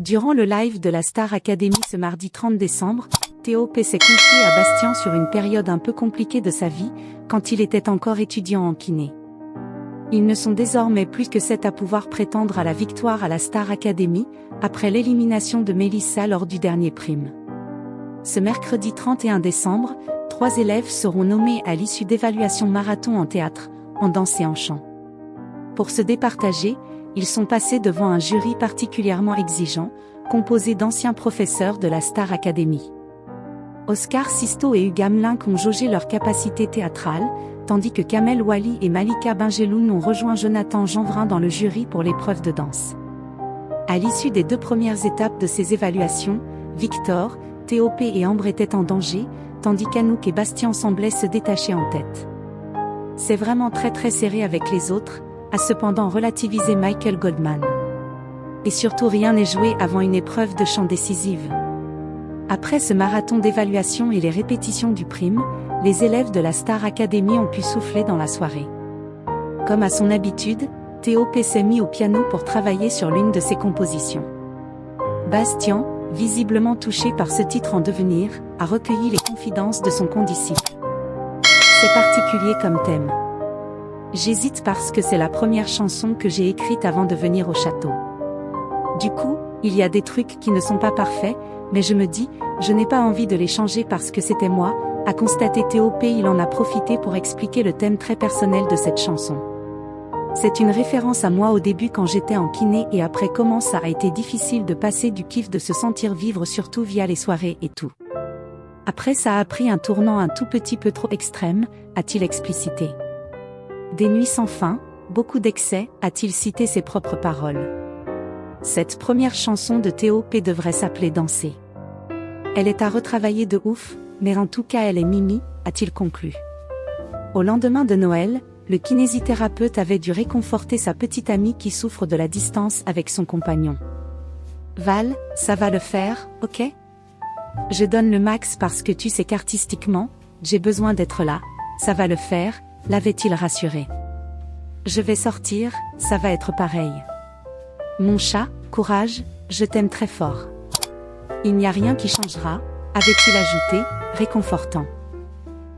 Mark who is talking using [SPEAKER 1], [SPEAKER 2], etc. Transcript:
[SPEAKER 1] Durant le live de la Star Academy ce mardi 30 décembre, Théo s'est confié à Bastien sur une période un peu compliquée de sa vie, quand il était encore étudiant en kiné. Ils ne sont désormais plus que 7 à pouvoir prétendre à la victoire à la Star Academy, après l'élimination de Mélissa lors du dernier prime. Ce mercredi 31 décembre, 3 élèves seront nommés à l'issue d'évaluations marathon en théâtre, en danse et en chant. Pour se départager, ils sont passés devant un jury particulièrement exigeant, composé d'anciens professeurs de la Star Academy. Oscar Sisto et Hugues Hamelin ont jaugé leur capacité théâtrale, tandis que Kamel Wally et Malika Benjeloun ont rejoint Jonathan Jeanvrin dans le jury pour l'épreuve de danse. À l'issue des 2 premières étapes de ces évaluations, Victor, Théo et Ambre étaient en danger, tandis qu'Anouk et Bastien semblaient se détacher en tête. C'est vraiment très serré avec les autres, a cependant relativisé Michael Goldman. Et surtout rien n'est joué avant une épreuve de chant décisive. Après ce marathon d'évaluation et les répétitions du prime, les élèves de la Star Academy ont pu souffler dans la soirée. Comme à son habitude, Théo s'est mis au piano pour travailler sur l'une de ses compositions. Bastien, visiblement touché par ce titre en devenir, a recueilli les confidences de son condisciple. C'est particulier comme thème. J'hésite parce que c'est la première chanson que j'ai écrite avant de venir au château. Du coup, il y a des trucs qui ne sont pas parfaits, mais je me dis, je n'ai pas envie de les changer parce que c'était moi, a constaté Théo. Il en a profité pour expliquer le thème très personnel de cette chanson. C'est une référence à moi au début quand j'étais en kiné et après comment ça a été difficile de passer du kiff de se sentir vivre surtout via les soirées et tout. Après ça a pris un tournant un tout petit peu trop extrême, a-t-il explicité. Des nuits sans fin, beaucoup d'excès, a-t-il cité ses propres paroles. Cette première chanson de Théo devrait s'appeler Danser. Elle est à retravailler de ouf, mais en tout cas elle est mimi, a-t-il conclu. Au lendemain de Noël, le kinésithérapeute avait dû réconforter sa petite amie qui souffre de la distance avec son compagnon. Val, ça va le faire, ok? Je donne le max parce que tu sais qu'artistiquement, j'ai besoin d'être là, ça va le faire, l'avait-il rassuré. Je vais sortir, ça va être pareil. Mon chat, courage, je t'aime très fort. Il n'y a rien qui changera, avait-il ajouté, réconfortant.